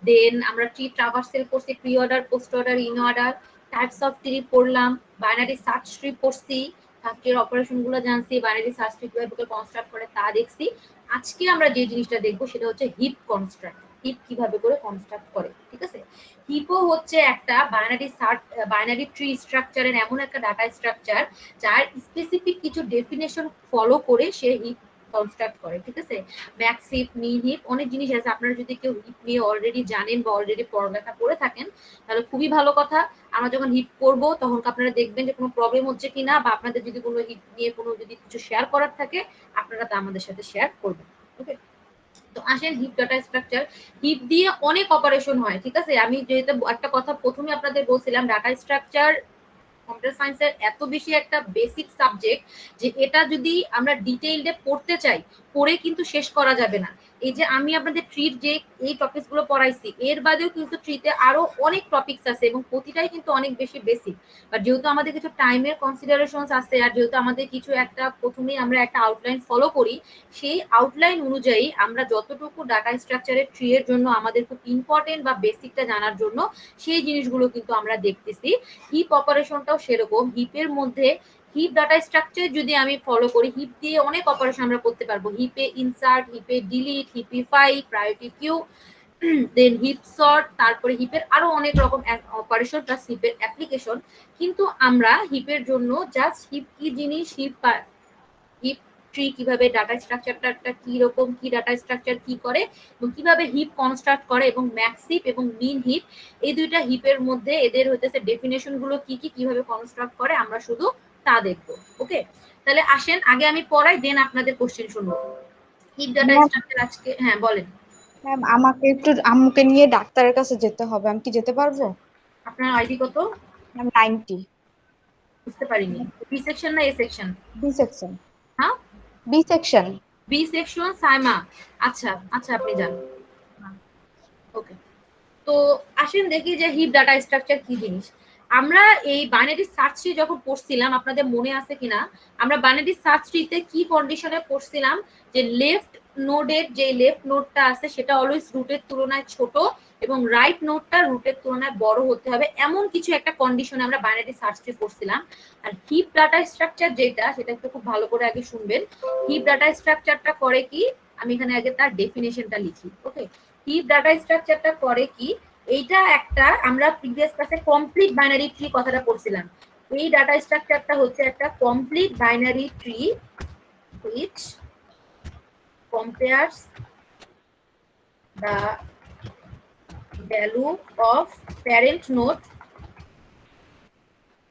দেন আমরা ট্রি ট্রাভার্সেল করছি, pre order, post order, in order, types of tree পড়লাম, binary search tree পড়ছি, সার্চের অপারেশন গুলো জানছি, বাইনারি সার্চ ট্রি কিভাবে কনস্ট্রাক্ট করে তা দেখছি। আজকে আমরা যে জিনিসটা দেখবো সেটা হচ্ছে হিপ কনস্ট্রাক্ট, হিপ কিভাবে করে কনস্ট্রাক্ট করে। ঠিক আছে, হিপও হচ্ছে একটা বাইনারি ট্রি স্ট্রাকচারের এমন একটা ডাটা স্ট্রাকচার যার স্পেসিফিক কিছু ডেফিনেশন ফলো করে সে হিপ কনস্ট্রাক্ট করে। ঠিক আছে, ম্যাক্স হিপ, মিন হিপ, অনেক জিনিস আছে। আপনারা যদি কেউ হিপ নিয়ে অলরেডি জানেন বা অলরেডি পড়ালেখা করে থাকেন তাহলে খুবই ভালো কথা। আমরা যখন হিপ করব তখন আপনারা দেখবেন যে কোনো প্রবলেম হচ্ছে কিনা, বা আপনাদের যদি কোনো হিপ নিয়ে কোনো যদি কিছু শেয়ার করার থাকে আপনারা তা আমাদের সাথে শেয়ার করবেন। ওকে, তো আসেন হিপ ডাটা স্ট্রাকচার। হিপ দিয়ে অনেক অপারেশন হয়। ঠিক আছে, আমি যেহেতু একটা কথা প্রথমে আপনাদের বলছিলাম, ডাটা স্ট্রাকচার কম্পিউটার সায়েন্সের এত বেশি একটা বেসিক সাবজেক্ট যে এটা যদি আমরা ডিটেইলডে পড়তে চাই পড়ে কিন্তু শেষ করা যাবে না। এই যে আমি আপনাদের ট্রির যে এই টপিকস গুলো পড়াইছি এর বাদেও কিন্তু ট্রিতে আরো অনেক টপিকস আছে এবং প্রতিটাই কিন্তু অনেক বেশি বেসিক। বাট যেহেতু আমাদের কিছু টাইমের কনসিডারেশনস আছে আর যেহেতু আমাদের কিছু একটা প্রথমেই আমরা একটা আউটলাইন ফলো করি, সেই আউটলাইন অনুযায়ী আমরা যতটুকু ডাটা স্ট্রাকচারের ট্রি এর জন্য আমাদের খুব ইম্পর্টেন্ট বা বেসিকটা জানার জন্য সেই জিনিসগুলো কিন্তু আমরা দেখতেছি। হিপ অপারেশনটাও সেরকম। হিপের মধ্যে হিপ ডাটা স্ট্রাকচার যদি আমি ফলো করি, হিপ দিয়ে অনেক অপারেশন আমরা করতে পারবো। হিপে ইনসার্ট, হিপে ডিলিট, হিপিফাই, প্রায়োরিটি কিউ, দেন হিপ সর্ট, তারপরে হিপের আরো অনেক রকম অপারেশন প্লাস হিপের অ্যাপ্লিকেশন। কিন্তু আমরা হিপের জন্য জাস্ট হিপ কি জিনিস, হিপ ট্রি কিভাবে, ডাটা স্ট্রাকচারটা কি রকম, কি ডাটা স্ট্রাকচার কি করে এবং কিভাবে হিপ কনস্ট্রাক্ট করে, এবং ম্যাক্স হিপ এবং মিন হিপ এই দুইটা হিপের মধ্যে এদের হইতেছে ডেফিনেশন গুলো কি কি, কিভাবে কনস্ট্রাক্ট করে আমরা শুধু তা দেখবো। ওকে, তাহলে আসেন আগে আমি পড়াই, দেন আপনাদের কোশ্চেন শুনবো। হিপ ডাটা স্ট্রাকচার আজকে, হ্যাঁ বলেন। ম্যাম আমাকে একটু আম্মুকে নিয়ে ডাক্তারের কাছে যেতে হবে, আমি কি যেতে পারবো? আপনার আইডি কত? ম্যাম 90। বুঝতে পারিনি, বি সেকশন না এ সেকশন? B section. হ্যাঁ, B section. B section Saima. আচ্ছা আচ্ছা, আপনি যান। ওকে, তো আসেন দেখি যে হিপ ডাটা স্ট্রাকচার কি জিনিস। আমরা এই বাইনারি সার্চ ট্রি যখন পড়ছিলাম আপনাদের মনে আছে কিনা, আমরা বাইনারি সার্চ ট্রিতে কি কন্ডিশনে পড়ছিলাম যে লেফট নোডের যে লেফট নোডটা আছে সেটা অলওয়েজ রুটের তুলনায় ছোট এবং রাইট নোডটা রুটের তুলনায় বড় হতে হবে, এমন কিছু একটা কন্ডিশনে আমরা বাইনারি সার্চ ট্রি পড়ছিলাম। আর হিপ ডাটা স্ট্রাকচার যেটা, সেটা একটু খুব ভালো করে আগে শুনবেন। হিপ ডাটা স্ট্রাকচারটা করে কি, আমি এখানে আগে তার ডেফিনেশনটা লিখি। ওকে, হিপ ডাটা স্ট্রাকচারটা করে কি, এইটা একটা আমরা প্রিভিয়াস ক্লাসে কমপ্লিট বাইনারি ট্রি কথাটা পড়ছিলাম। এই ডাটা স্ট্রাকচারটা হচ্ছে একটা complete binary tree which compares the value of parent node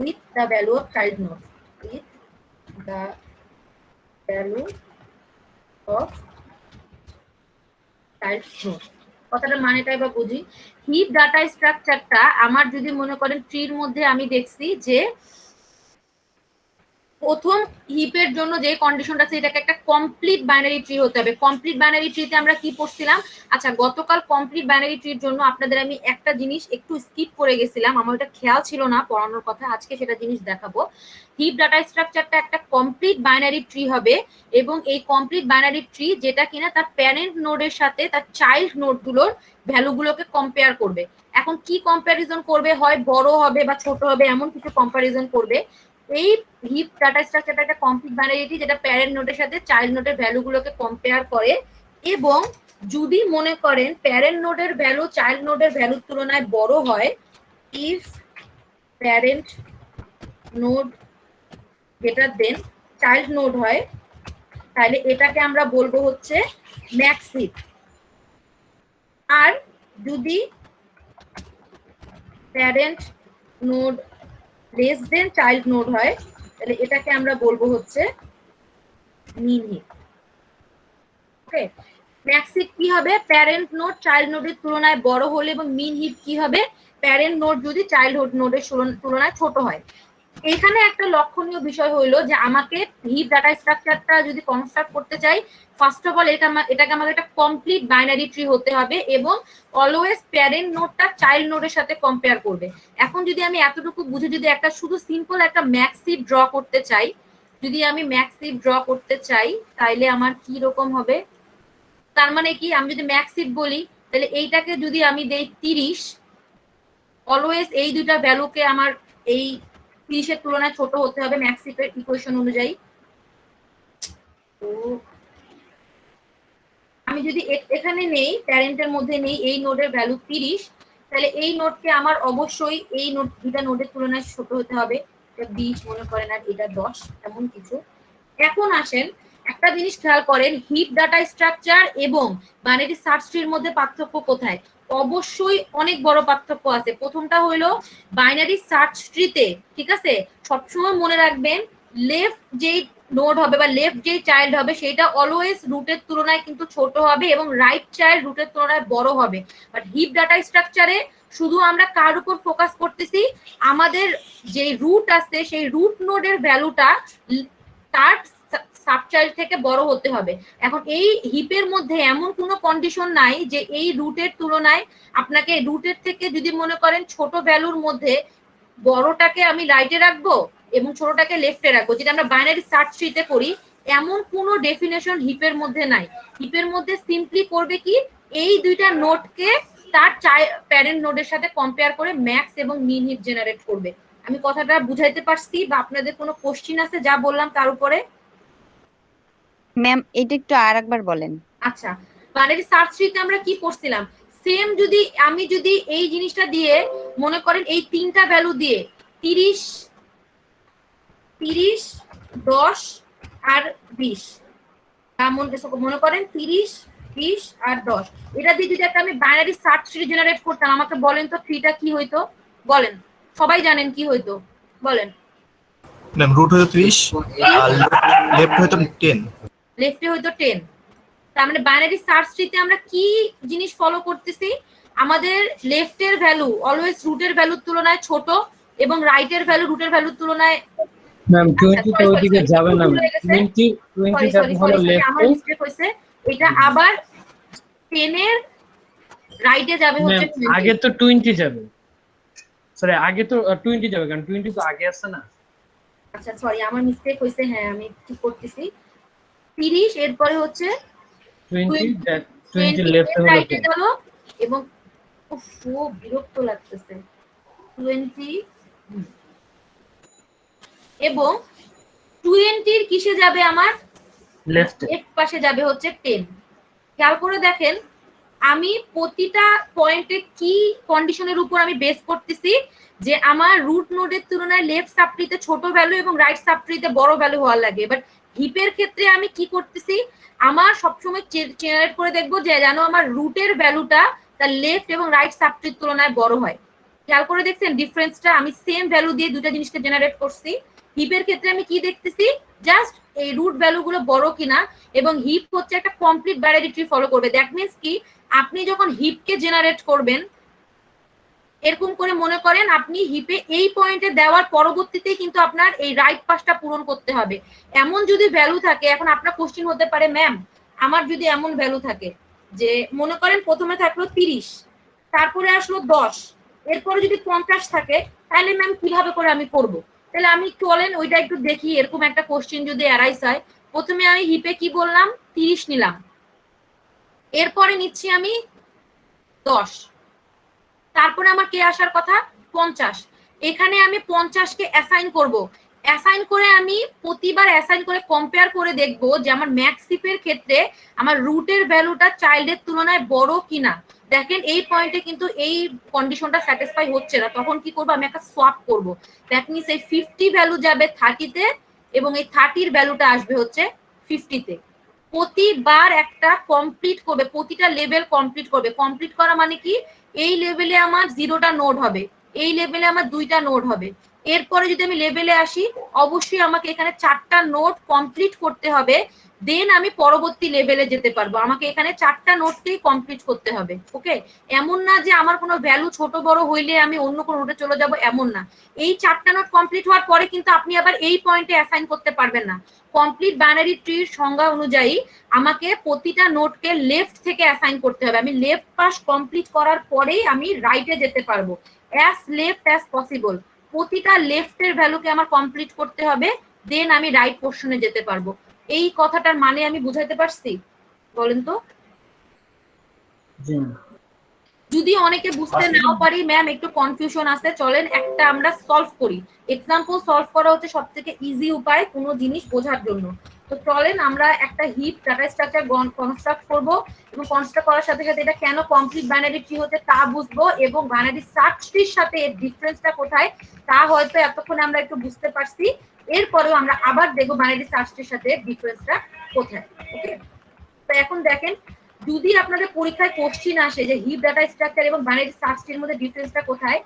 with the value of child node, with the value of child node। কথাটার মানেটাই বা বুঝি। হিপ ডাটা স্ট্রাকচারটা আমার যদি মনে করেন ট্রির মধ্যে আমি দেখছি যে প্রথম হিপের জন্য যে কন্ডিশনটা আছে এটাকে একটা কমপ্লিট বাইনারি ট্রি হতে হবে। কমপ্লিট বাইনারি ট্রিতে আমরা কি পড়ছিলাম, আচ্ছা গতকাল কমপ্লিট বাইনারি ট্রির জন্য আপনাদের আমি একটা জিনিস একটু স্কিপ করে গেছিলাম, আমার ওটা খেয়াল ছিল না পড়ানোর কথা, আজকে সেটা জিনিস দেখাবো। হিপ ডাটা স্ট্রাকচারটা একটা কমপ্লিট বাইনারি ট্রি হবে এবং এই কমপ্লিট বাইনারি ট্রি যেটা কিনা তার প্যারেন্ট নোডের সাথে তার চাইল্ড নোডগুলোর ভ্যালুগুলোকে কম্পেয়ার করবে। এখন কি কম্প্যারিজন করবে, হয় বড় হবে বা ছোট হবে এমন কিছু কম্প্যারিজন করবে। এই হিপ ডাটা স্ট্রাকচারটা একটা কমপ্লিট বাইনারি যেটা প্যারেন্ট নোডের সাথে চাইল্ড নোডের ভ্যালুগুলোকে কম্পেয়ার করে, এবং যদি মনে করেন প্যারেন্ট নোডের ভ্যালু চাইল্ড নোডের ভ্যালুর তুলনায় বড় হয়, if parent node greater than child node হয়, তাহলে এটাকে আমরা বলবো হচ্ছে ম্যাক্স হিপ। আর যদি parent node less than child node হয় তাহলে এটাকে আমরা বলবো হচ্ছে min heap. Okay, max heap কি হবে, প্যারেন্ট নোড চাইল্ড নোডের তুলনায় বড় হলে, এবং মিন হিপ কি হবে, প্যারেন্ট নোড যদি চাইল্ড নোডের তুলনায় ছোট হয়। এখানে একটা লক্ষণীয় বিষয় হইলো যে আমাকে হিপ ডাটা স্ট্রাকচারটা যদি কনস্ট্রাক্ট করতে চাই, ফার্স্ট অফ অল এটাকে আমাকে একটা কমপ্লিট বাইনারি ট্রি হতে হবে এবং অলওয়েজ প্যারেন্ট নোডটা চাইল্ড নোডের সাথে কম্পেয়ার করবে। এখন যদি আমি এতটুকু বুঝে যদি একটা শুধু সিম্পল একটা ম্যাক্স হিপ ড্র করতে চাই, যদি আমি ম্যাক্স হিপ ড্র করতে চাই তাইলে আমার কি রকম হবে, তার মানে কি আমি যদি ম্যাক্স হিপ বলি তাহলে এইটাকে যদি আমি দেই 30, অলওয়েজ এই দুইটা ভ্যালুকে আমার এই 30 এর তুলনায় ছোট হতে হবে ম্যাক্সিফের ইকুয়েশন অনুযায়ী। তো আমি যদি এখানে নেই, প্যারেন্টের মধ্যে নেই এই নোডের ভ্যালু 30, তাহলে এই নোডকে আমার অবশ্যই এই নোড দুটা নোডের তুলনায় ছোট হতে হবে। এটা 20 মনে করেন আর এটা 10, এমন কিছু। এখন আসেন একটা জিনিস খেয়াল করেন, হিপ ডাটা স্ট্রাকচার এবং বাইনারি সার্চ ট্রির মধ্যে পার্থক্য কোথায়? অবশ্যই অনেক বড় পার্থক্য আছে। প্রথমটা হলো বাইনারি সার্চ ট্রিতে, ঠিক আছে, সবসময় মনে রাখবেন লেফট যেই নোড হবে বা লেফট যেই চাইল্ড হবে সেটা অলওয়েজ রুটের তুলনায় কিন্তু ছোট হবে এবং রাইট চাইল্ড রুটের তুলনায় বড় হবে। বাট হিপ ডাটা স্ট্রাকচারে শুধু আমরা কার উপর ফোকাস করতেছি, আমাদের যে রুট আছে সেই রুট নোডের ভ্যালুটা তার সাবচাইল্ড থেকে বড় হতে হবে। এখন এই হিপের মধ্যে এমন কোনো কন্ডিশন নাই যে এই রুটের তুলনায় আপনাকে রুটের থেকে যদি মনে করেন ছোট ভ্যালুর মধ্যে বড়টাকে আমি রাইটে রাখবো এবং ছোটটাকে লেফটে রাখবো, যেটা আমরা বাইনারি সার্চ ট্রিতে করি, এমন কোনো ডেফিনেশন হিপের মধ্যে নাই। হিপের মধ্যে সিম্পলি করবে কি, এই দুইটা নোডকে তার প্যারেন্ট নোডের সাথে কম্পেয়ার করে ম্যাক্স এবং মিন হিপ জেনারেট করবে। আমি কথাটা বুঝাইতে পারছি বা আপনাদের কোনো কোশ্চিন আছে যা বললাম তার উপরে? ম্যাম এটা একটু আরেকবার বলেন। আচ্ছা, বাইনারি সার্চ ট্রিতে আমরা কি করছিলাম, সেম যদি আমি যদি এই জিনিসটা দিয়ে মনে করেন এই তিনটা ভ্যালু দিয়ে 30, 10 আর 20, মনে করেন 30, 20 আর 10, এটা দিয়ে যদি একটা আমি বাইনারি সার্চ ট্রি জেনারেট করতাম, আমাকে বলেন তো ট্রিটা কি হইতো? বলেন, সবাই জানেন কি হইতো, বলেন। ম্যাম রুট হইতো 30 আর লেফট হইতো 10। লেফটে হইতো 10। তার মানে বাইনারি সার্চ ট্রিতে আমরা কি জিনিস ফলো করতেছি, আমাদের লেফটের ভ্যালু অলওয়েজ রুটের ভ্যালুর তুলনায় ছোট এবং রাইটের ভ্যালু রুটের ভ্যালুর তুলনায় ম্যাম 20 তো ওইদিকে যাবে না, 20 টা হলো লেফট। আমার মিস্টেক হইছে, এটা আবার 10 এর রাইটে যাবে হচ্ছে 20। আগে তো 20 যাবে, সরি আগে তো 20 যাবে কারণ 20 তো আগে আছে না। আচ্ছা সরি, আমার মিস্টেক হইছে, হ্যাঁ আমি ঠিক করতেছি। 30 এরপরে হচ্ছে 20 লেফট রাইটে গেল এবং বিরক্ত লাগতেছে 20 এবং 20 কিসে যাবে, আমার লেফট পাশে যাবে হচ্ছে 10। খেয়াল করে দেখেন আমি প্রতিটা পয়েন্টে কি কন্ডিশনের উপর আমি বেস করতেছি যে আমার রুট নোডের তুলনায় লেফট সাবট্রিতে ছোট ভ্যালু এবং রাইট সাবট্রিতে বড় ভ্যালু হওয়ার লাগে। এবার হিপের ক্ষেত্রে আমি কি করতেছি, আমার সবসময় জেনারেট করে দেখবো যে যেন আমার রুটের ভ্যালুটা তার লেফট এবং রাইট সাবট্রির তুলনায় বড় হয়। খেয়াল করে দেখছেন ডিফারেন্সটা, আমি সেম ভ্যালু দিয়ে দুটো জিনিসকে জেনারেট করছি। হিপের ক্ষেত্রে আমি কি দেখতেছি, জাস্ট এই রুট ভ্যালুগুলো বড় কিনা, এবং হিপ হচ্ছে একটা কমপ্লিট বাইনারি ট্রি ফলো করবে। দ্যাট মিন্স কি, আপনি যখন হিপকে জেনারেট করবেন এরকম করে মনে করেন আপনি হিপে এই পয়েন্টে দেওয়ার পরবর্তীতে কিন্তু আপনার এই রাইট পাশটা পূরণ করতে হবে। এমন যদি ভ্যালু থাকে, এখন আপনার কোশ্চেন হতে পারে ম্যাম আমার যদি এমন ভ্যালু থাকে যে মনে করেন প্রথমে থাকলো 30, তারপরে আসলো 10, এরপরে যদি 50 থাকে, তাহলে ম্যাম কিভাবে করে আমি করব? তাহলে আমি চলেন ওইটা একটু দেখি, এরকম একটা কোশ্চেন যদি অ্যারাইজ হয়। প্রথমে আমি হিপে কি বললাম, 30 নিলাম, এরপরে নিচ্ছি আমি 10, তারপরে আমার কে আসার কথা 50, এখানে আমি 50কে অ্যাসাইন করব। অ্যাসাইন করে আমি প্রতিবার অ্যাসাইন করে কম্পেয়ার করে দেখব যে আমার ম্যাক্সিফের ক্ষেত্রে আমার রুটের ভ্যালুটা চাইল্ডের তুলনায় বড় কিনা। দেখেন এই পয়েন্টে কিন্তু এই কন্ডিশনটা স্যাটিসফাই হচ্ছে না, তখন কি করব, আমি একটা সোয়াপ করব। দ্যাট মিনস এই 50 ভ্যালু যাবে 30-তে এবং এই 30-র ভ্যালুটা আসবে হচ্ছে 50-তে। প্রতিবার একটা কমপ্লিট করবে, প্রতিটা লেভেল কমপ্লিট করবে। কমপ্লিট করা মানে কি, এই লেভেলে আমার 0টা নোড হবে, এই লেভেলে আমার 2টা নোড হবে। এরপরে যদি আমি লেভেলে আসি, অবশ্যই আমাকে এখানে 4টা নোড কমপ্লিট করতে হবে, দেন আমি পরবর্তী লেভেলে যেতে পারবো। আমাকে এখানে 4টা নোডকেই কমপ্লিট করতে হবে। ওকে, এমন না যে আমার কোনো ভ্যালু ছোট বড় হইলে আমি অন্য কোনো নোডে চলে যাব, এমন না। এই 4টা নোড কমপ্লিট হওয়ার পরে কিন্তু আপনি আবার এই পয়েন্টে অ্যাসাইন করতে পারবেন না। কমপ্লিট বাইনারি ট্রির সংজ্ঞা অনুযায়ী আমাকে প্রতিটা নোডকে লেফট থেকে অ্যাসাইন করতে হবে। আমি লেফট পাশ কমপ্লিট করার পরেই আমি রাইটে যেতে পারবো, অ্যাজ লেফট অ্যাজ পসিবল। প্রতিটা লেফটের ভ্যালুকে আমার কমপ্লিট করতে হবে, দেন আমি রাইট পোর্শনে যেতে পারবো। এই কথাটার মানে আমি বুঝাইতে পারছি? বলেন তো। যদি অনেকে বুঝতে নাও পারি ম্যাম একটু কনফিউশন আছে, চলেন একটা আমরা সলভ করি। এক্সাম্পল সলভ করা হচ্ছে সবথেকে ইজি উপায় কোনো জিনিস বোঝার জন্য। তো চলেন আমরা একটা হিপ ডাটা স্ট্রাকচার কনস্ট্রাক্ট করব, এবং কনস্ট্রাক্ট করার সাথে সাথে এটা কেন কমপ্লিট বাইনারি ট্রি হচ্ছে তা বুঝবো, এবং বাইনারি সার্চ ট্রির সাথে এর ডিফারেন্সটা কোথায় তা হয়তো এতক্ষণে আমরা একটু বুঝতে পারছি। এরপরেও আমরা আবার দেখবো বাইনারি সার্চ ট্রির সাথে ডিফারেন্সটা কোথায়। ওকে, তো এখন দেখেন যদি আপনাদের পরীক্ষায় কোশ্চিন আসে যে হিপ ডাটা স্ট্রাকচার এবং বাইনারি সার্চ ট্রির মধ্যে ডিফারেন্সটা কোথায়,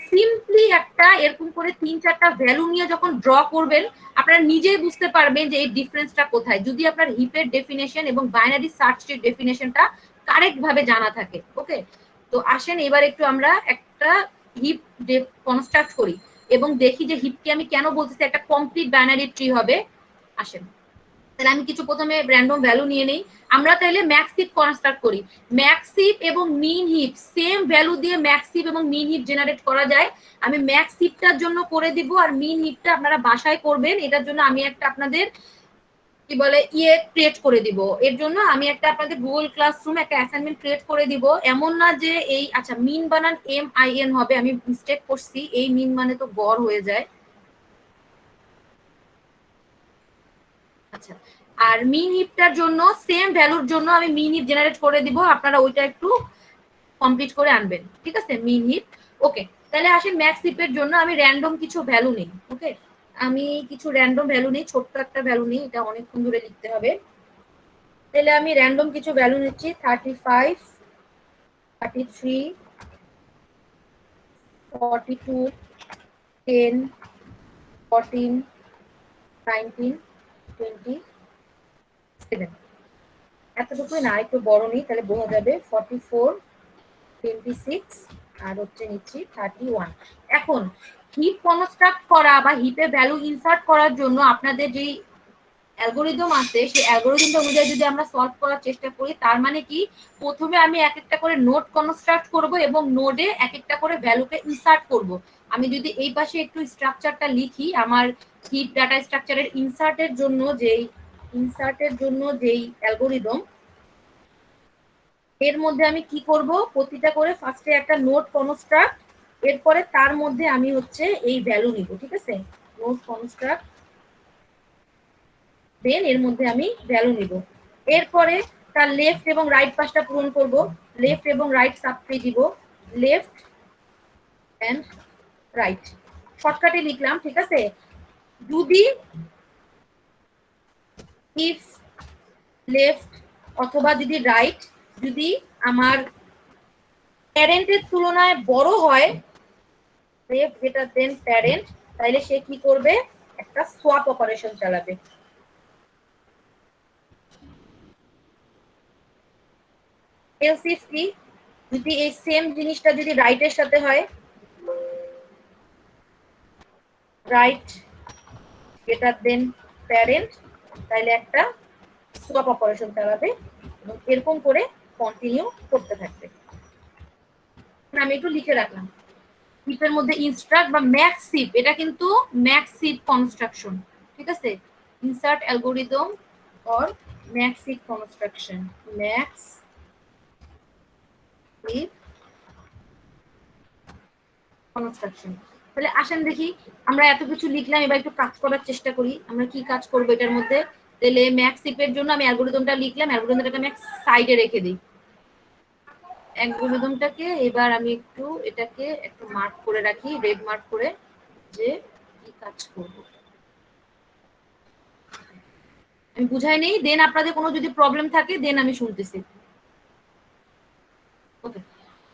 সিম্পলি একটা এরকম করে 3-4টা ভ্যালু নিয়ে যখন ড্র করবেন আপনারা নিজেই বুঝতে পারবেন যে এই ডিফারেন্সটা কোথায়, যদি আপনার হিপের ডেফিনেশন এবং বাইনারি সার্চ ট্রির ডেফিনেশনটা কারেক্ট ভাবে জানা থাকে। ওকে, তো আসেন এবার একটু আমরা একটা হিপ কনস্ট্রাক্ট করি এবং দেখি যে হিপকে আমি কেন বলতেছি একটা কমপ্লিট বাইনারি ট্রি হবে। আসেন তাহলে আমি কিছু প্রথমে র্যান্ডম ভ্যালু নিয়ে নেই। আমরা তাহলে ম্যাক্স হিপ কনস্ট্রাক্ট করি। ম্যাক্স হিপ এবং মিন হিপ সেম ভ্যালু দিয়ে ম্যাক্স হিপ এবং মিন হিপ জেনারেট করা যায়। আমি ম্যাক্স হিপটার জন্য করে দিব আর মিন হিপটা আপনারা বাসায় করবেন। এটার জন্য আমি একটা আপনাদের কি বলে ক্রিয়েট করে দিব। এর জন্য আমি একটা আপনাদের গুগল ক্লাসরুমে একটা অ্যাসাইনমেন্ট ক্রিয়েট করে দিব। এমন না যে এই আচ্ছা মিন বানান MIN হবে, আমি মিস্টেক করছি, এই মিন মানে তো গড় হয়ে যায়। আচ্ছা, আর মিন হিপটার জন্য সেম ভ্যালুর জন্য আমি মিন হিপ জেনারেট করে দিব, আপনারা ওইটা একটু কমপ্লিট করে আনবেন। ঠিক আছে, মিন হিপ। ওকে, তাহলে আসেন ম্যাক্স হিপের জন্য আমি র্যান্ডম কিছু ভ্যালু নেই। ওকে, আমি কিছু র্যান্ডম ভ্যালু নেই, ছোট্ট একটা ভ্যালু নেই, এটা অনেকক্ষণ ধরে লিখতে হবে। তাহলে আমি র্যান্ডম কিছু ভ্যালু নিচ্ছি 35, 33, 42, 10, 14, 19, 27। এতটুকুই না, একটু বড় নেই তাহলে বোঝা যাবে। 44, 26 আর হচ্ছে নিচ্ছি 31। এখন হিপ কনস্ট্রাক্ট করা বা হিপে ভ্যালু ইনসার্ট করার জন্য আপনাদের যেই অ্যালগোরিদম আছে সেই অ্যালগোরিদমটা অনুযায়ী যদি আমরা সলভ করার চেষ্টা করি, তার মানে কি প্রথমে আমি এক একটা করে নোড কনস্ট্রাক্ট করব এবং নোডে এক একটা করে ভ্যালুকে ইনসার্ট করব। আমি যদি এই পাশে একটু স্ট্রাকচারটা লিখি, আমার হিপ ডাটা স্ট্রাকচারের ইনসার্টের জন্য যেই অ্যালগোরিদম, এর মধ্যে আমি কি করব, প্রতিটা করে ফার্স্টে একটা নোড কনস্ট্রাক্ট, এরপরে তার মধ্যে আমি হচ্ছে এই ভ্যালু নিব। ঠিক আছে, নোড কনস্ট্রাক্ট, দেন এর মধ্যে আমি ভ্যালু নিব। এরপরে তার লেফট এবং রাইট পাশটা পূরণ করব, লেফট এবং রাইট সাবট্রি দিব, লেফট এন্ড রাইট শর্টকাটে লিখলাম। ঠিক আছে, যদি ইফ লেফট অথবা যদি রাইট যদি আমার প্যারেন্টের তুলনায় বড় হয়, লেফট গ্রেটার দেন প্যারেন্ট, তাহলে সে কি করবে, একটা সোয়াপ অপারেশন চালাবে। এলস ইফ কি, যদি এই সেম জিনিসটা যদি রাইটের সাথে হয়, রাইট গ্রেটার দেন প্যারেন্ট, তাহলে একটা সোয়াপ অপারেশন চালাবে এবং এরকম করে কন্টিনিউ করতে থাকবে। আমি একটু লিখে রাখলাম হিপের মধ্যে ইনস্ট্রাক্ট বা ম্যাক্স হিপ, এটা কিন্তু ম্যাক্স হিপ কনস্ট্রাকশন। ঠিক আছে, insert algorithm or max heap construction, max heap construction. তাহলে আসেন দেখি, আমরা এত কিছু লিখলাম, এবার একটু কাজ করার চেষ্টা করি। আমরা কি কাজ করবো এটার মধ্যে, তাহলে ম্যাক্স হিপের জন্য আমি অ্যালগোরিদমটা লিখলাম, অ্যালগোরিদমটাকে আমি সাইডে রেখে দিই। অ্যালগোরিদমটাকে এবার আমি এটাকে একটু মার্ক করে রাখি, রেড মার্ক করে, যে কি কাজ করব আমি বুঝাই নেই, দেন আপনাদের কোনো যদি প্রবলেম থাকে দেন আমি শুনতেছি। ওকে,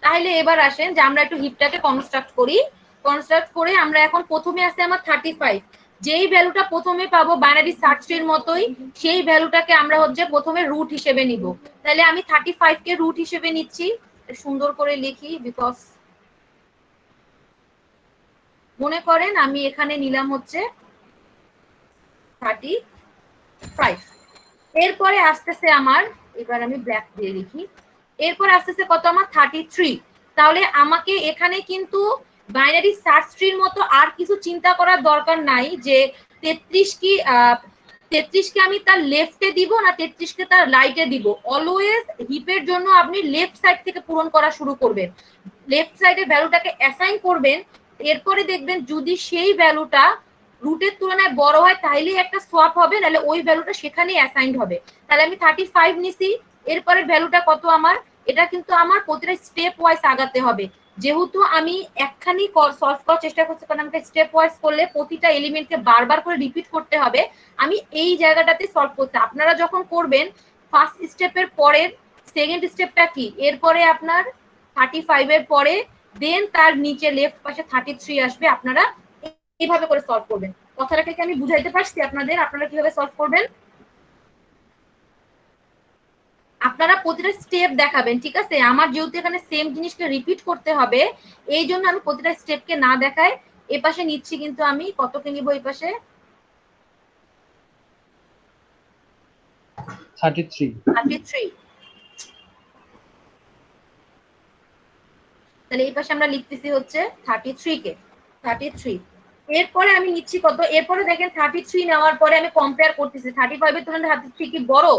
তাহলে এবার আসেন যে আমরা একটু হিপটাকে কনস্ট্রাক্ট করি। কনস্ট্রাক্ট করে আমরা এখন প্রথমে আছে আমার 35, যেই ভ্যালুটা প্রথমে পাবো বাইনারি সার্চ ট্রির মতোই, সেই ভ্যালুটাকে আমরা হচ্ছে প্রথমে রুট হিসেবে নিব। তাহলে আমি 35 কে রুট হিসেবে নিচ্ছি, সুন্দর করে লিখি, বিকজ মনে করেন আমি এখানে নিলাম হচ্ছে 35। এরপরে আসতেছে আমার, এবার আমি ব্ল্যাক দিয়ে লিখি, এরপরে আসতেছে কত আমার 33। তাহলে আমাকে এখানে কিন্তু বাইনারি সার্চ ট্রির মতো আর কিছু চিন্তা করার দরকার নাই যে 33 কি 33 কে আমি তার লেফটে দিব না 33 কে তার রাইটে দিব? অলওয়েজ হিপের জন্য আপনি লেফট সাইড থেকে পূরণ করা শুরু করবেন, লেফট সাইডে ভ্যালুটাকে অ্যাসাইন করবেন, এরপরে দেখবেন যদি সেই ভ্যালুটা রুটের তুলনায় বড় হয় তাহলেই একটা সোয়াপ হবে, নাহলে ওই ভ্যালুটা সেখানেই অ্যাসাইন্ড হবে। তাহলে আমি 35 নিছি, এরপরের ভ্যালুটা কত আমার? এটা কিন্তু আমার প্রতিটা স্টেপ ওয়াইজ আগাতে হবে, যেহেতু আমি একখানি সলভ করার চেষ্টা করছি, কারণ আমাকে স্টেপ ওয়াইজ করলে প্রতিটা এলিমেন্টকে বারবার করে রিপিট করতে হবে। আমি এই জায়গাটাতে সলভ করতে, আপনারা যখন করবেন ফার্স্ট স্টেপের পরের সেকেন্ড স্টেপটা কি, এরপরে আপনার 35 এর পরে দেন তার নিচে লেফট পাশে 33 আসবে, আপনারা এইভাবে করে সলভ করবেন। কথাটাকে কি আমি বুঝাইতে পারছি আপনাদের? আপনারা কিভাবে সলভ করবেন? আপনারা প্রতিটা স্টেপ দেখাবেন, ঠিক আছে? আমার যেহেতু এখানে সেম জিনিসকে রিপিট করতে হবে, এই জন্য আমি প্রতিটা স্টেপকে না দেখাই এ পাশে নিচ্ছি, কিন্তু আমি কতকে নিব এই পাশে? 33। তাহলে এই পাশে আমরা লিখতেছি হচ্ছে 33 এরপরে আমি নিচ্ছি কত? এরপরে দেখেন 33 নেওয়ার পরে আমি কম্পেয়ার করতেছি 35 এর তুলনায় 33 কি বড়?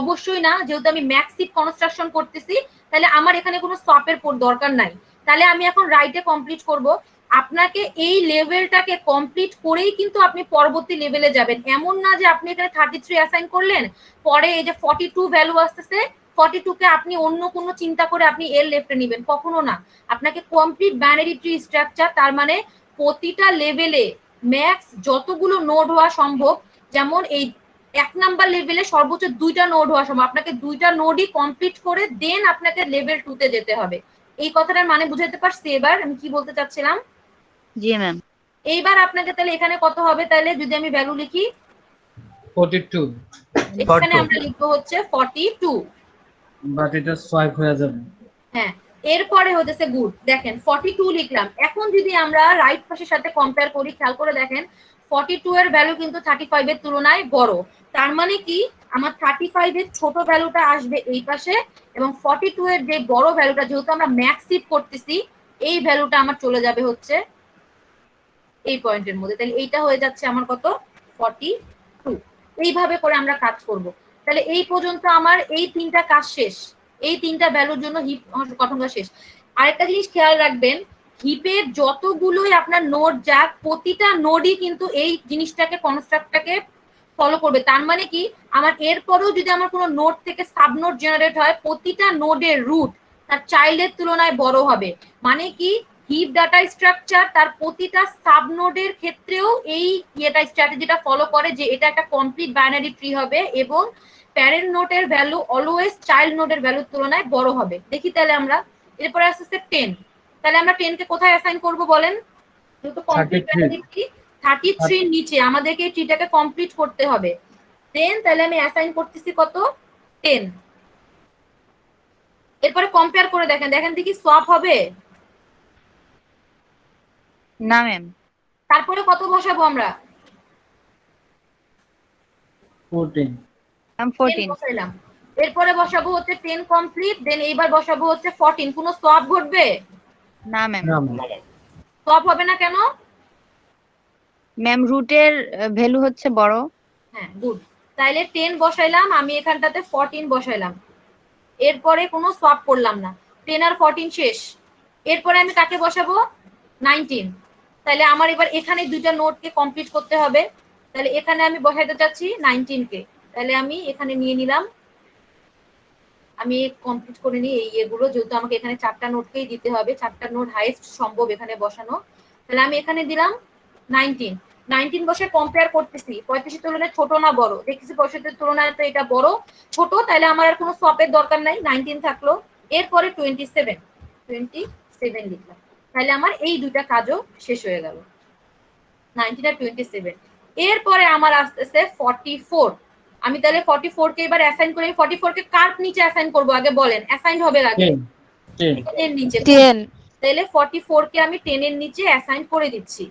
অবশ্যই না, যেহেতু আমি ম্যাক্সিভ কনস্ট্রাকশন করতেছি তাহলে আমার এখানে কোনো সপের দরকার নাই। তাহলে আমি এখন রাইটে কমপ্লিট করব। আপনাকে এই লেভেলটাকে কমপ্লিট করেই কিন্তু আপনি পরবর্তী লেভেলে যাবেন। এমন না যে আপনি এখানে 33 অ্যাসাইন করলেন, পরে এই যে 42 ভ্যালু আসতেছে, 42 কে আপনি অন্য কোনো চিন্তা করে আপনি এর লেফটে নেবেন, কখনো না। আপনাকে কমপ্লিট বাইনারি ট্রি স্ট্রাকচার, তার মানে প্রতিটা লেভেলে ম্যাক্স যতগুলো নোড হওয়া সম্ভব, যেমন এই 1 নাম্বার লেভেলে সর্বোচ্চ 2টা নোড হওয়া সম্ভব, আপনাকে 2টা নোডই কমপ্লিট করে দেন আপনাকে লেভেল 2 তে যেতে হবে। এই কথাটার মানে বুঝাইতে পারছি এবার আমি কি বলতে চাচ্ছিলাম? জি ম্যাম। এইবার আপনাকে তাহলে এখানে কত হবে? তাহলে যদি আমি ভ্যালু লিখি 42, এখানে আমরা লিখবো হচ্ছে 42, বাট এটা সোয়াইপ হয়ে যাবে। হ্যাঁ, এরপরে হতেছে গুড। দেখেন 42 লিখলাম, এখন যদি আমরা রাইট পাশের সাথে কম্পেয়ার করি, খেয়াল করে দেখেন 42 এর ভ্যালু কিন্তু 35 এর তুলনায় বড়। তার মানে কি আমার 35 এর ছোট ভ্যালুটা আসবে এই পাশে, এবং 42 এর যে বড় ভ্যালুটা, যেহেতু আমরা ম্যাক্সিভ করতেছি, এই ভ্যালুটা আমার চলে যাবে হচ্ছে এই পয়েন্টের মধ্যে। তাহলে এইটা হয়ে যাচ্ছে আমার কত? 42। এইভাবে করে আমরা কাজ করব। তাহলে এই পর্যন্ত আমার এই 3টা কাজ শেষ, এই 3টা ভ্যালুর জন্য হিপ গঠন করা শেষ। আরেকটা জিনিস খেয়াল রাখবেন, হিপের যতগুলোই আপনার নোড যাক, প্রতিটা নোডই কিন্তু এই জিনিসটাকে কনস্ট্রাক্টটাকে ফলো করবে। তার মানে কি আমার এরপরেও যদি আমার কোনো নোড থেকে সাব নোড জেনারেট হয়, প্রতিটা নোডের রুট তার চাইল্ডের তুলনায় বড় হবে। মানে কি হিপ ডাটা স্ট্রাকচার তার প্রতিটা সাব নোডের ক্ষেত্রেও এই স্ট্র্যাটেজিটা ফলো করে যে এটা একটা কমপ্লিট বাইনারি ট্রি হবে এবং প্যারেন্ট নোডের ভ্যালু অলওয়েজ চাইল্ড নোডের ভ্যালুর তুলনায় বড় হবে। দেখি তাহলে আমরা এরপরে আসছে 10। তাহলে আমরা 10 কে কোথায় অ্যাসাইন করব বলেন? যেহেতু কমপ্লিট বাইনারি ট্রি 33 এর নিচে আমাদেরকে এই ট্রিটাকে কমপ্লিট করতে হবে। দেন তাহলে আমি অ্যাসাইন করতেছি কত? 10। এরপরে কম্পেয়ার করে দেখেন, দেখেন দেখি সোয়াপ হবে না ম্যাম। তারপরে কত বসাবো আমরা? 14, ম্যাম 10 14। বসাইলাম। এরপরে বসাবো হচ্ছে 10 কমপ্লিট, দেন এইবার বসাবো হচ্ছে 14। কোনো সোয়াপ ঘটবে? না ম্যাম। না সোয়াপ হবে না কেন? ম্যাম রুটের ভ্যালু হচ্ছে বড়। হ্যাঁ, গুড। তাইলে 10 বসাইলাম, আমি এখানটাতে 14 বসাইলাম, এরপরে কোনো সোয়াপ করলাম না। 10 আর 14 শেষ। এরপরে আমি কাকে বসাবো? 19। তাহলে আমার এবার এখানে 2টা নোডকে কমপ্লিট করতে হবে। তাহলে এখানে আমি বসাইতে চাচ্ছি 19 কে। তাহলে আমি এখানে নিয়ে নিলাম, আমি কমপ্লিট করে নিই এই এগুলো, যেহেতু আমাকে এখানে 4টা নোডকেই দিতে হবে, 4টা নোড হাইয়েস্ট সম্ভব এখানে বসানো। তাহলে আমি এখানে দিলাম 19। 19 বসে কম্পেয়ার করতেছি 35 এর তুলনায় ছোট না বড়, দেখতেছি 65 এর তুলনায় তো এটা বড়, ছোট, তাহলে আমার আর কোনো সোয়াপের দরকার নাই, 19 থাকলো। এরপরে 27 লিখলাম, তাহলে আমার এই 2টা কাজও শেষ হয়ে গেল, 19 আর 27। এরপরে আমার আসতেছে 44। আমি তাহলে 44 কে এবার অ্যাসাইন করি। 44 কে কার নিচে অ্যাসাইন করব আগে বলেন? অ্যাসাইন হবে আগে 10 এর নিচে। 10। তাহলে 44 কে আমি 10 এর নিচে অ্যাসাইন করে দিচ্ছি।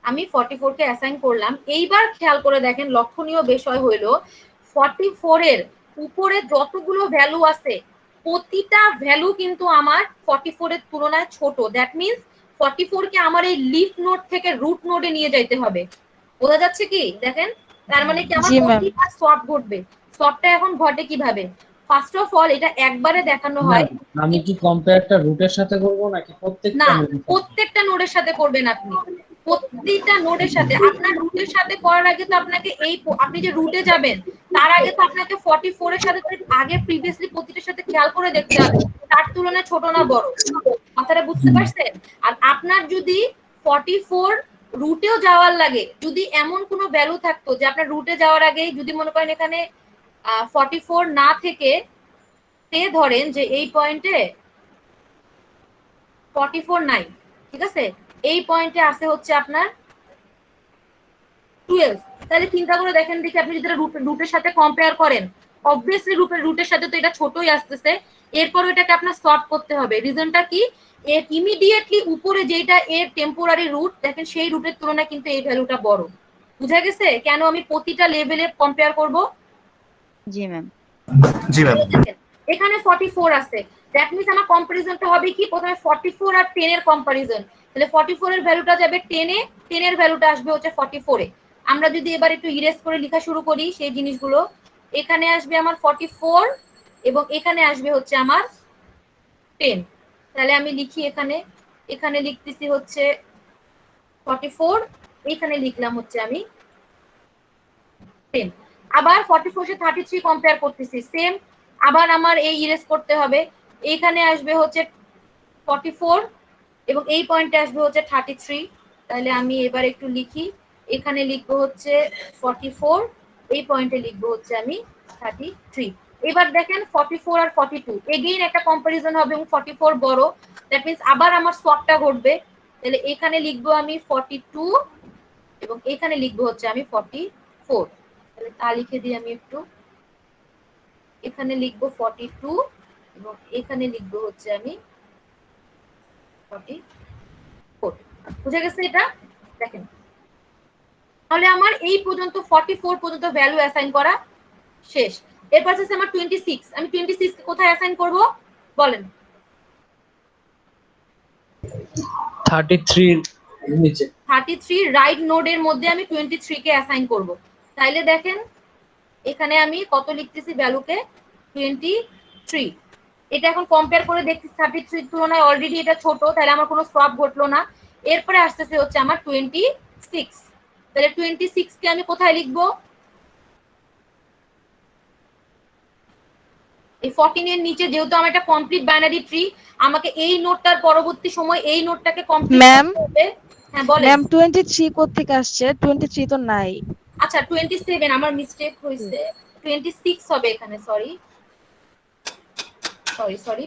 আমি 44 কে অ্যাসাইন করলাম। এইবার খেয়াল করে দেখেন, লক্ষণীয় বিষয় হলো 44 এর উপরে যতগুলো ভ্যালু আছে প্রতিটা ভ্যালু কিন্তু আমার 44 এর তুলনায় ছোট। দ্যাট মিন্স 44 কে আমার এই লিফ নোড থেকে রুট নোডে নিয়ে যাইতে হবে। বোঝা যাচ্ছে কি? দেখেন, তার মানে কি আমার জি ম্যাম। প্রতিবার সোয়াপ ঘটবে। সোয়াপটা এখন ঘটে কিভাবে? ফার্স্ট অফ অল এটা একবারে দেখানো হয়। ম্যাম আমি কি কম্পেয়ারটা রুটের সাথে করব নাকি প্রত্যেকটা না, নোডের সাথে? প্রত্যেকটা নোডের সাথে করবেন আপনি। প্রত্যেকটা নোডের সাথে। আপনার রুটের সাথে করার আগে তো আপনাকে আপনি যে রুটে যাবেন তার আগে তো আপনাকে 44 এর সাথে আগে প্রিভিয়াসলি প্রতিটার সাথে খেয়াল করে দেখতে হবে তার তুলনায় ছোট না বড়। কথাটা বুঝতে পারছেন? আর আপনার যদি 44 রুটেও যাওয়ার লাগে, যদি এমন কোনো ভ্যালু থাকতো যে আপনার রুটে যাওয়ার আগে যদি মনে করেন এখানে 44 না থেকে ধরেন যে এই পয়েন্টে 44 নাই, ঠিক আছে, এই পয়েন্টে আসে হচ্ছে আপনার 12, তাহলে চিন্তা করে দেখেন দেখি আপনি যদি রুটের সাথে কম্পেয়ার করেন, অবভিয়াসলি রুটের সাথে তো এটা ছোটই আসতেছে, এরপর এটাকে আপনার সলভ করতে হবে। রিজনটা কি? এর ইমিডিয়েটলি উপরে যেটা এর টেম্পোরারি রুট, দেখেন সেই রুটের তুলনায় কিন্তু এই ভ্যালুটা বড়। বুঝা গেছে কেন আমি প্রতিটা লেভেলে কম্পেয়ার করব? জি ম্যাম। জি ম্যাম। এখানে 44 আছে, দ্যাট মিন্স আমার কম্পারিজনটা হবে কি, প্রথমে 44 আর 10 এর কম্পারিজন। তাহলে 44 এর ভ্যালুটা যাবে 10 এ, 10 এর ভ্যালুটা আসবে হচ্ছে 44 এ। আমরা যদি এবার একটু ইরেজ করে লেখা শুরু করি সেই জিনিসগুলো, এখানে আসবে আমার 44 এবং এখানে আসবে হচ্ছে আমার 10। তাহলে আমি লিখি এখানে লিখতেছি হচ্ছে 44, এখানে লিখলাম হচ্ছে আমি 10। আবার 44 এর 33 কম্পেয়ার করতেছি, সেম আবার আমার এই ইরেজ করতে হবে। এইখানে আসবে হচ্ছে 44 এবং এই পয়েন্টে আসবে হচ্ছে 33। তাহলে আমি এবার একটু লিখি, এখানে লিখবো হচ্ছে 44, এই পয়েন্টে লিখবো হচ্ছে আমি 33। এবার দেখেন 44 আর 42 এগেইন একটা কম্পারিজন হবে এবং 44 বড়, দ্যাট মিন্স আবার আমার সোয়াপটা ঘটবে। তাহলে এখানে লিখবো আমি 42 এবং এখানে লিখবো হচ্ছে আমি 44। তাহলে তা লিখে দিই আমি একটু, এখানে লিখবো 42 এবং এখানে লিখবো হচ্ছে আমি 44। বুঝে গেছে এটা? দেখেন, তাহলে আমার এই পর্যন্ত 44 পর্যন্ত ভ্যালু অ্যাসাইন করা শেষ। এরপর আছে আমার 26, আমি 26 কে কোথায় অ্যাসাইন করব বলেন? 33 নিচে। 33 রাইট নোডের মধ্যে আমি 23 কে অ্যাসাইন করব। তাইলে দেখেন এখানে আমি কত লিখতেছি ভ্যালুকে, 23। এটা এখন কম্পেয়ার করে দেখতেছি 33 তুলনায় অলরেডি এটা ছোট, তাহলে আমার কোনো সোয়াপ ঘটলো না। এরপরে আসতেছে হচ্ছে আমার 26। তাহলে 26 কে আমি কোথায় লিখবো? এই 14 এর নিচে, যেহেতু আমার একটা কমপ্লিট বাইনারি ট্রি, আমাকে এই নোটটার পরবর্তী সময় এই নোটটাকে কমপ্লিট করতে হবে। হ্যাঁ বলেন ম্যাম 23 কোত্থেকে আসছে? 23 তো নাই। আচ্ছা 27, আমার মিস্টেক হয়েছে, 26 হবে এখানে, সরি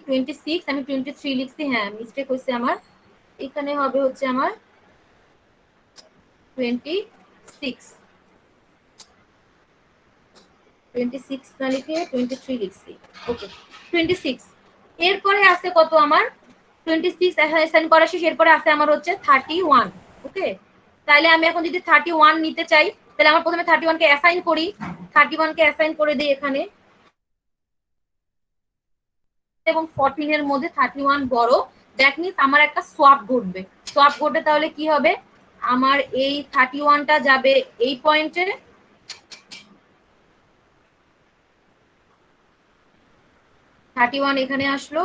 26, আমি 23 লিখছি, হ্যাঁ মিস্টেক হয়েছে আমার, এখানে হবে হচ্ছে আমার 26 না লিখে 23 লিখছি। ওকে 26। এরপরে আছে কত আমার? 26 অ্যাসাইন করা শেষ, এরপরে আছে আমার হচ্ছে 31। ওকে, তাহলে আমি এখন যদি 31 নিতে চাই, তাহলে আমার প্রথমে 31 কে অ্যাসাইন করি, 31 কে অ্যাসাইন করে দিই এখানে, এবং 14 এর মধ্যে 31 বড়, দ্যাট মিন্স আমার একটা সোয়াপ ঘটবে। সোয়াপ ঘটবে তাহলে কি হবে, আমার এই 31টা যাবে এই পয়েন্টে, এখানে আসলো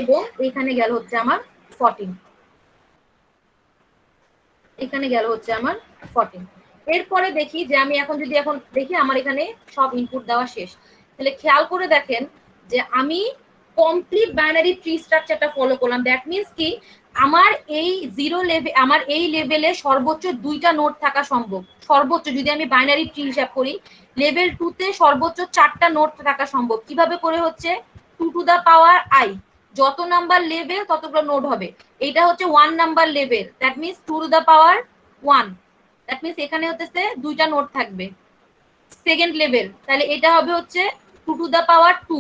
এবং এখানে গেল হচ্ছে আমার 14, এখানে গেল হচ্ছে আমার 14। এরপরে দেখি যে আমি এখন যদি দেখি আমার এখানে সব ইনপুট দেওয়া শেষ, তাহলে খেয়াল করে দেখেন যে আমি কমপ্লিট বাইনারি ট্রি স্ট্রাকচারটা ফলো করলাম। দ্যাট মিন্স কি, আমার এই আমার এই লেভেলে সর্বোচ্চ 2টা নোড থাকা সম্ভব, সর্বোচ্চ যদি আমি বাইনারি ট্রি হিসাব করি, লেভেল 2 তে সর্বোচ্চ 4টা নোড থাকা সম্ভব। কিভাবে করে হচ্ছে? 2 টু দা পাওয়ার i, যত নাম্বার লেভেল ততগুলো নোড হবে। এটা হচ্ছে 1 number level, that means 2 to the power 1, that means এখানে হচ্ছে 2টা নোড থাকবে। সেকেন্ড লেভেল, তাহলে এটা হবে হচ্ছে 2 to the power 2,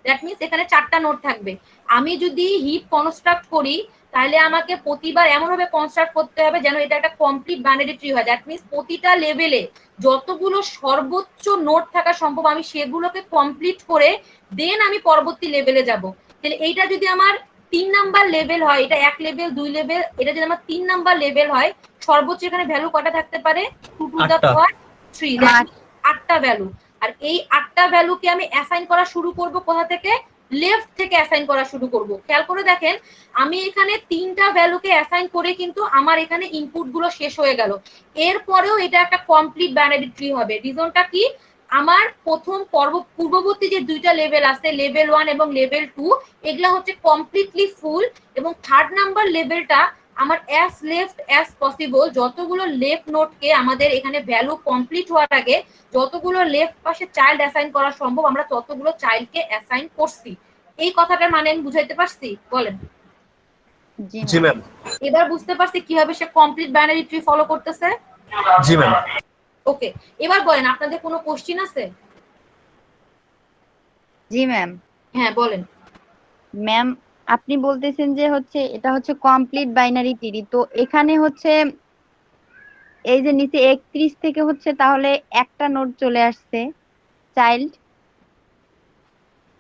that means এখানে 4টা নোড থাকবে। আমি যদি হিপ কনস্ট্রাক্ট করি, তাহলে আমাকে প্রতিবার এমন ভাবে কনস্ট্রাক্ট করতে হবে যেন এটা একটা কমপ্লিট বাইনারি ট্রি হয়। দ্যাট মিন্স প্রতিটা লেভেলে যতগুলো সর্বোচ্চ নোড থাকা সম্ভব আমি সেগুলোকে কমপ্লিট করে দেন আমি পরবর্তী লেভেলে যাব। তাহলে এইটা যদি আমার 3 নাম্বার লেভেল হয়, এটা 1 লেভেল 2 লেভেল, এটা যদি আমার 3 নাম্বার লেভেল হয় সর্বোচ্চ এখানে ভ্যালু কটা থাকতে পারে 2 টু দ্য 8টা। পাওয়ার 3, দ্যাট 8টা ভ্যালু। আর এই 8টা ভ্যালুকে আমি অ্যাসাইন করা শুরু করব কোথা থেকে? লেফট থেকে অ্যাসাইন করা শুরু করব। খেয়াল করে দেখেন আমি এখানে 3টা ভ্যালুকে অ্যাসাইন করে কিন্তু আমার এখানে ইনপুট গুলো শেষ হয়ে গেল। এরপরেও এটা একটা কমপ্লিট বাইনারি ট্রি হবে। রিজনটা কি? আমার প্রথম পূর্ববর্তী যে 2টা লেভেল আছে, লেভেল 1 এবং লেভেল 2, এগুলা হচ্ছে কমপ্লিটলি ফুল, এবং 3rd নাম্বার লেভেলটা আমার অ্যাজ লেফট অ্যাজ পসিবল যতগুলো লেফট নোটকে আমাদের এখানে ভ্যালু কমপ্লিট হওয়ার আগে যতগুলো লেফট পাশে চাইল্ড অ্যাসাইন করা সম্ভব আমরা ততগুলো চাইল্ডকে অ্যাসাইন করছি। এই কথাটার মানে আমি বুঝাইতে পারছি? বলেন। জি ম্যাম। এবার বুঝতে পারছি কিভাবে সে কমপ্লিট বাইনারি ট্রি ফলো করতেছে? জি ম্যাম। ওকে, এবার বলেন আপনাদের কোনো কোশ্চেন আছে? জি ম্যাম। হ্যাঁ বলেন। ম্যাম আপনি বলতেছেন যে হচ্ছে এটা হচ্ছে কমপ্লিট বাইনারি ট্রি, তো এখানে হচ্ছে এই যে নিচে 31 থেকে হচ্ছে তাহলে একটা নোট চলে আসছে চাইল্ড,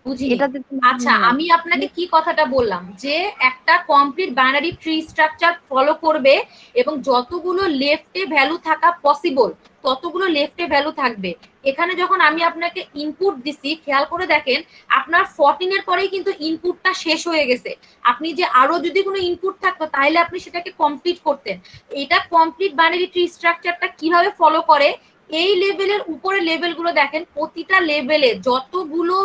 বুঝিনি। এটাতে আচ্ছা আমি আপনাকে কি কথাটা বললাম যে একটা complete binary tree structure follow করবে এবং যতগুলো লেফটে ভ্যালু থাকা পসিবল ততগুলো লেফটে ভ্যালু থাকবে। এখানে যখন আমি আপনাকে ইনপুট দিছি খেয়াল করে দেখেন আপনার 14 এর পরেই কিন্তু ইনপুটটা শেষ হয়ে গেছে। আপনি যে আরো যদি কোনো ইনপুট থাকতো তাহলে আপনি সেটাকে কমপ্লিট করতেন। এটা কমপ্লিট বাইনারি ট্রি স্ট্রাকচারটা কিভাবে ফলো করে? এই লেভেলের উপরে লেভেলগুলো দেখেন, প্রতিটা লেভেলে যতগুলো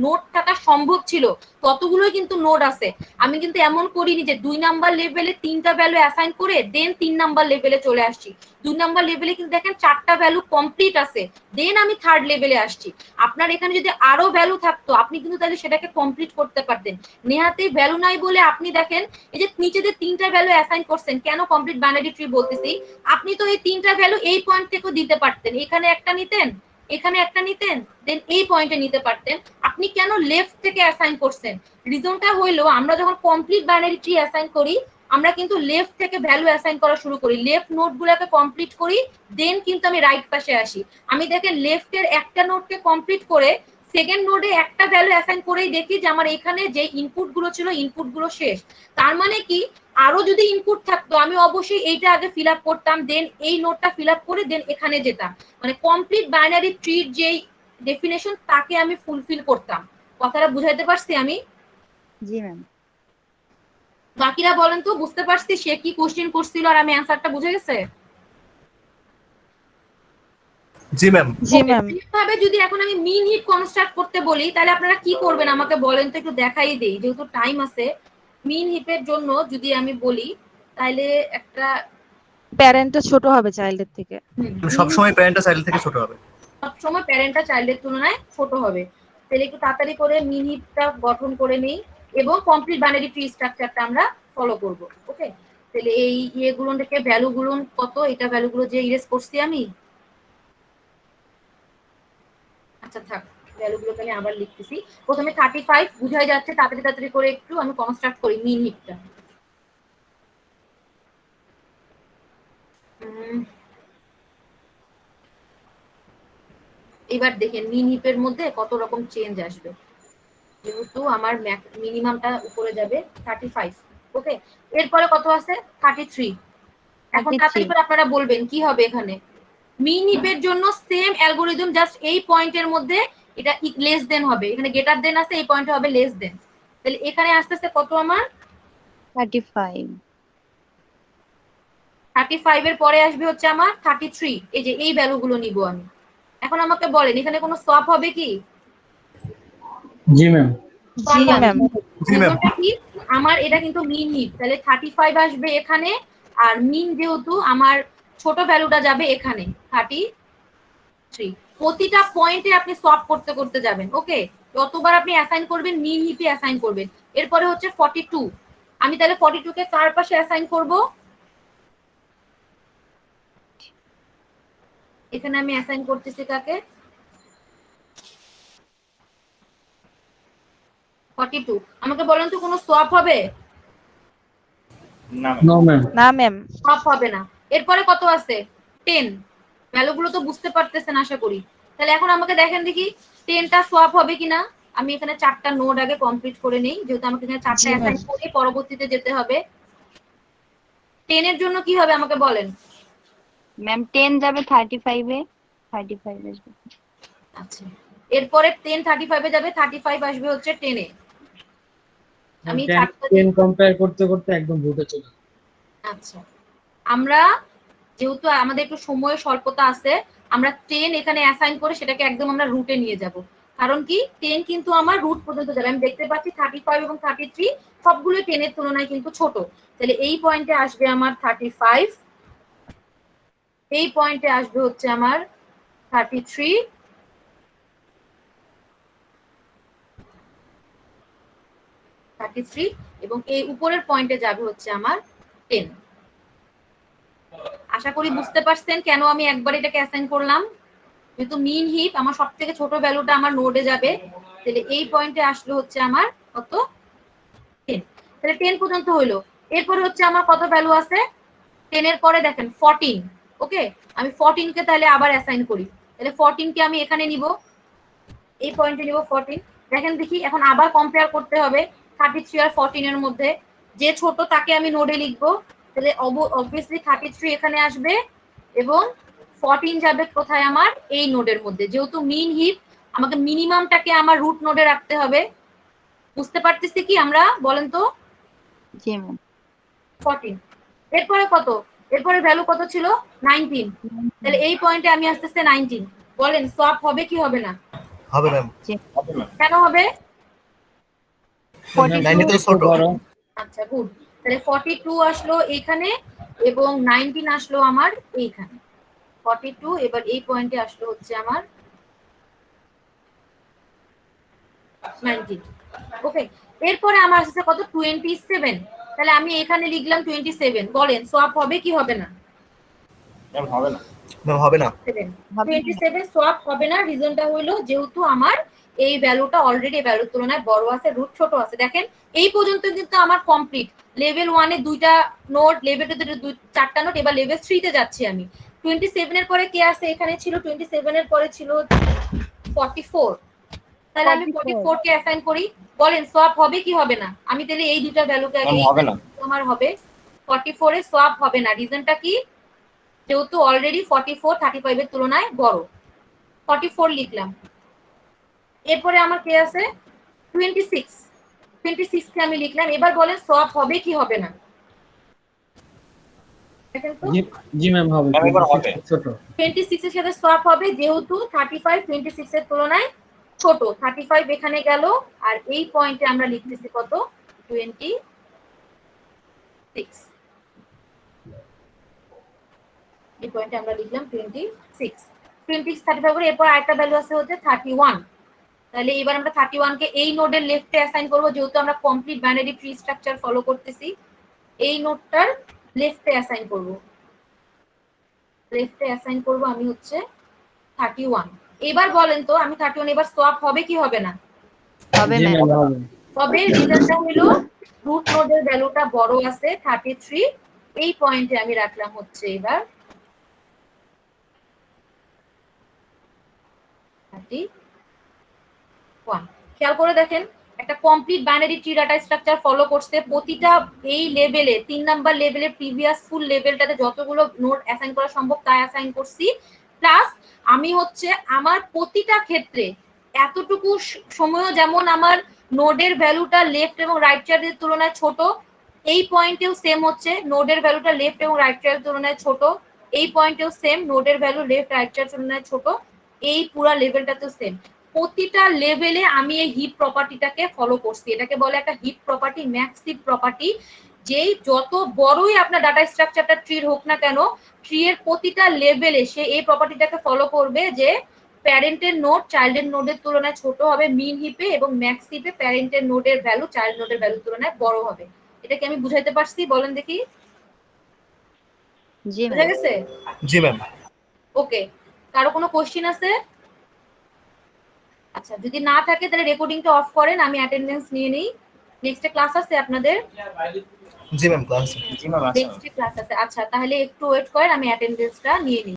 নোট থাকা সম্ভব ছিল ততগুলোই কিন্তু নোট আছে। আমি কিন্তু এমন করিনি যে 2 নাম্বার লেভেলে 3টা ভ্যালু অ্যাসাইন করে দেন 3 নাম্বার লেভেলে চলে আসছি। 2 নাম্বার লেভেলে কিন্তু দেখেন 4টা ভ্যালু কমপ্লিট আছে, দেন আমি 3rd লেভেলে আসছি। আপনার এখানে যদি আরো ভ্যালু থাকতো আপনি কিন্তু তাহলে সেটাকে কমপ্লিট করতে পারতেন। নেহাতে ভ্যালু নাই বলে আপনি দেখেন এই যে নিচে যে 3টা ভ্যালু অ্যাসাইন করছেন, কেন কমপ্লিট বাইনারি ট্রি বলতেছি, আপনি তো এই 3টা ভ্যালু এই পয়েন্ট থেকেও দিতে পারতেন, এখানে একটা নিতেন এখানে একটা নিতেন দেন এই পয়েন্টে নিতে পারতেন। আপনি কেন লেফট থেকে অ্যাসাইন করছেন? রিজনটা হইলো আমরা যখন কমপ্লিট বাইনারি ট্রি অ্যাসাইন করি আমরা কিন্তু লেফট থেকে ভ্যালু অ্যাসাইন করা শুরু করি, লেফট নোটগুলোকে কমপ্লিট করি, দেন কিন্তু আমি রাইট পাশে আসি। আমি দেখেন লেফটের একটা নোটকে কমপ্লিট করে সেকেন্ড নোডে একটা ভ্যালু অ্যাসাইন করেই দেখি যে আমার এখানে যে ইনপুট গুলো ছিল ইনপুট গুলো শেষ। তার মানে কি আরো যদি ইনপুট থাকতো আমি অবশ্যই এইটা আগে ফিল আপ করতাম, দেন এই নোটটা ফিল আপ করে দেন এখানে যেতাম। মানে কমপ্লিট বাইনারি ট্রির যেই ডেফিনেশন তাকে আমি ফুলফিল করতাম। কথাটা বুঝাইতে পারছি আমি? জি ম্যাম। বাকিরা বলেন তো বুঝতে পারছি সে কি কোশ্চেন করছিল আর আমি অ্যানসারটা বুঝে গেছে? জি ম্যাম। জি ম্যাম। এইভাবে যদি এখন আমি মিন হিট কনস্ট্রাক্ট করতে বলি তাহলে আপনারা কি করবেন আমাকে বলেন তো, একটু দেখাই দেই যেহেতু টাইম আছে। মিন হিপের জন্য যদি আমি বলি তাহলে একটা প্যারেন্টটা ছোট হবে চাইল্ডের থেকে। সবসময় প্যারেন্টটা চাইল্ড থেকে ছোট হবে। সবসময় প্যারেন্টটা চাইল্ডের তুলনায় ছোট হবে। তাহলে একটু তাড়াতাড়ি করে মিন হিপটা গঠন করে নেই এবং কমপ্লিট বাইনারি ট্রি স্ট্রাকচারটা আমরা ফলো করব। ওকে, তাহলে এই ইয়েগুলো থেকে ভ্যালুগুলো কত, এটা ভ্যালুগুলো যে ইরেজ করছি আমি, আচ্ছা থাক ভ্যালুগুলোকে আমি আবার লিখতেছি। প্রথমে 35 বুঝাই যাচ্ছে, তাড়াতাড়ি তাড়াতাড়ি করে একটু আমি কনস্ট্রাক্ট করি মিন হিপটা। এবার দেখেন মিন হিপের মধ্যে কত রকম চেঞ্জ আসবে। যেহেতু আমার মিনিমামটা উপরে যাবে 35, ওকে, এরপরে কত আছে 33। এখন তাড়াতাড়ি করে আপনারা বলবেন কি হবে এখানে। মিন হিপের জন্য সেম অ্যালগরিদম, জাস্ট এই পয়েন্টের মধ্যে এটা লেস দেন হবে, এখানে গ্রেটার দেন আছে এই পয়েন্টে হবে লেস দেন। তাহলে এখানে আস্তে আস্তে কত আমার 35। 35 এর পরে আসবে হচ্ছে আমার 33। এই যে এই ভ্যালুগুলো নিব আমি। এখন আমাকে বলেন এখানে কোনো সোয়াপ হবে কি? জি ম্যাম। জি ম্যাম। জি ম্যাম। আমার এটা কিন্তু মিন হিপ, তাহলে 35 আসবে এখানে, আর মিন যেহেতু আমার ছোট ভ্যালুটা যাবে এখানে 33। প্রতিটা পয়েন্টে আপনি সলভ করতে করতে যাবেন। ওকে, যতবার আপনি অ্যাসাইন করবেন মিন হিপে অ্যাসাইন করবেন। এরপরে হচ্ছে 42। আমি তাহলে 42 কে কার পাশে অ্যাসাইন করব? এখানে আমি অ্যাসাইন করতেছি কাকে? 42। আমাকে বলেন তো কোনো সোয়াপ হবে? No ma'am. না ম্যাম। সোয়াপ হবে না। এরপরে কত আছে 10। ভ্যালুগুলো তো বুঝতে পারতেছেন আশা করি। তাহলে এখন আমাকে দেখেন দেখি 10টা সোয়াপ হবে কিনা। আমি এখানে 4টা নোড আগে কমপ্লিট করে নেই, যেহেতু আমাকে এখানে 4টা জি, ma'am. অ্যাসাইন করে পরবর্তীতে যেতে হবে। 10 এর জন্য কি হবে আমাকে বলেন। ম্যাম 10 যাবে 35 এ, 35 আসবে। আচ্ছা, এরপরে 10 35 এ যাবে, 35 আসবে হচ্ছে 10 এ। আমি 10 কম্পেয়ার করতে করতে একদম রুটে চলে যাবে। আচ্ছা, আমরা যেহেতু আমাদের একটু সময়ের স্বল্পতা আছে, আমরা 10 এখানে অ্যাসাইন করে সেটাকে একদম আমরা রুটে নিয়ে যাব। কারণ কি 10 কিন্তু আমার রুট পর্যন্ত যাবে। আমি দেখতে পাচ্ছি 35 এবং 33 সবগুলো 10 এর তুলনায় কিন্তু ছোট। তাহলে এই পয়েন্টে আসবে আমার 35, এই পয়েন্টে আসবে হচ্ছে আমার 33, এবং এই উপরের পয়েন্টে যাবে হচ্ছে আমার 10। আশা করি বুঝতে পারছেন কেন আমি একবার এটাকে অ্যাসাইন করলাম। যেহেতু মিন হিপ আমার সব থেকে ছোট ভ্যালুটা আমার নোডে যাবে, তাহলে এই পয়েন্টে আসলে হচ্ছে আমার কত 10। তাহলে 10 পর্যন্ত হইলো। এরপরে হচ্ছে আমার কত ভ্যালু আছে 10 এর পরে দেখেন 14। ওকে, আমি 14 কে তাহলে আবার অ্যাসাইন করি। তাহলে 14 কে আমি এখানে নিব, এই পয়েন্টে নিব 14। দেখেন দেখি এখন আবার কম্পেয়ার করতে হবে 33 আর 14 এর মধ্যে। যে ছোট তাকে আমি নোডে লিখবো, তাহলে অবভিয়াসলি 33 এখানে আসবে এবং 14 যাবে কোথায় আমার এই নোডের মধ্যে। যেহেতু মিন হিপ আমাকে মিনিমামটাকে আমার রুট নোডে রাখতে হবে। বুঝতে পারতেছি কি আমরা, বলেন তো। জি ম্যাম। 14 এরপরে কত, এরপরে ভ্যালু কত ছিল 19। তাহলে এই পয়েন্টে আমি আসতেছে 19। বলেন সোয়াপ হবে কি হবে না? হবে ম্যাম। কেন হবে? 90 তো ছোট। আচ্ছা গুড। তাহলে 42 আসলো এইখানে এবং 19 আসলো আমার এইখানে। 42 এবার এই পয়েন্টে আসলো হচ্ছে আমার 19। ওকে, এরপরে আমার আসছে কত 27। তাহলে আমি এখানে লিখলাম 27। বলেন সোয়াপ হবে কি হবে না? ম্যাম হবে না। ম্যাম হবে না। 27 সোয়াপ হবে না। রিজনটা হলো যেহেতু আমার এই ভ্যালুটা অলরেডি এই ভ্যালুর তুলনায় বড় আছে, রুট ছোট আছে। দেখেন এই পর্যন্ত কিন্তু আমার কমপ্লিট। লেভেল 1 এ 2টা নোট, লেভেল 2 তে 4টা নোট, এবার লেভেল 3 তে যাচ্ছি আমি। 27 এর পরে কে আছে এখানে ছিল 27 এর পরে ছিল 44। তাহলে আমি 44 কে অ্যাসাইন করি। বলেন সোয়াপ হবে কি হবে না? আমি তাহলে এই দুটো ভ্যালুকে আগে হবে না। আমার হবে 44 এ সোয়াপ হবে না। রিজনটা কি? যেহেতু অলরেডি 44 35 এর তুলনায় বড়। 44 লিখলাম। এরপরে আমার কে আছে 26। 26 কে আমি লিখলাম। এবার বলেন সোয়াপ হবে কি হবে না? দেখেন তো জি ম্যাম হবে। ছোট 26 এর সাথে সোয়াপ হবে যেহেতু 35 26 এর তুলনায় ছোট। 35 এখানে গেল আর এই পয়েন্টে আমরা লিখতেছি কত 26। এই পয়েন্টে আমরা লিখলাম 26। 35 করে এরপর আরেকটা ভ্যালু আছে হচ্ছে 31। তাহলে এবার আমরা 31 কে এই নোডের লেফটে অ্যাসাইন করব, যেহেতু আমরা complete binary tree structure follow করতেছি। এই নোডটার লেফটে অ্যাসাইন করব, লেফটে অ্যাসাইন করব আমি হচ্ছে 31। এবার বলেন তো আমি 31 এবার সোয়াপ হবে কি হবে না? হবে জি ম্যাম। ম্যাম হবে। তবে রিজনটা হলো রুট নোডের ভ্যালুটা বড় আছে 33। এই পয়েন্টে আমি রাখলাম হচ্ছে এবার 31। খেয়াল করে দেখেন একটা complete binary tree data structure follow করতে প্রতিটা এই লেভেলে 3 নাম্বার লেভেলে প্রিভিয়াস ফুল লেভেলটাতে যতগুলো নোড অ্যাসাইন করা সম্ভব তা অ্যাসাইন করছি। প্লাস আমি হচ্ছে আমার প্রতিটা ক্ষেত্রে এতটুকু সময়ও যেমন আমার নোডের ভ্যালুটা লেফট এবং রাইট চাইল্ডের তুলনায় ছোট, এই পয়েন্টেও সেম হচ্ছে নোডের ভ্যালুটা লেফট এবং রাইট চাইল্ডের তুলনায় ছোট। এই পয়েন্টেও সেম নোডের ভ্যালু লেফট রাইট চাইল্ডের তুলনায় ছোট। এই পুরো লেভেলটাতেও সেম। প্রতিটা লেভেলে আমি এই হিপ প্রপার্টিটাকে ফলো করছি। এটাকে বলে একটা heap property, max heap property. যেই যত বড়ই আপনার ডাটা স্ট্রাকচারটা ট্রির হোক না কেন, ট্রি এর প্রতিটা লেভেলে সে এই প্রপার্টিটাকে ফলো করবে যে প্যারেন্টের নোড চাইল্ডের নোডের তুলনায় ছোট হবে মিন হিপে, এবং ম্যাক্স হিপে প্যারেন্টের নোডের ভ্যালু চাইল্ড নোডের ভ্যালুর তুলনায় বড় হবে। এটা কি আমি বুঝাইতে পারছি? বলেন দেখি। জি বুঝা ম্যাম। গেছে? জি ম্যাম। ওকে, কারো কোনো কোশ্চেন আছে? আচ্ছা, যদি না থাকে তাহলে রেকর্ডিংটা অফ করেন, আমি অ্যাটেন্ডেন্স নিয়ে নেই। নেক্সট ক্লাস আছে আপনাদের? জি ম্যাম ক্লাস। জি ম্যাম আছে। নেক্সট ক্লাস আছে। আচ্ছা তাহলে একটু ওয়েট করেন, আমি অ্যাটেন্ডেন্সটা নিয়ে নিই।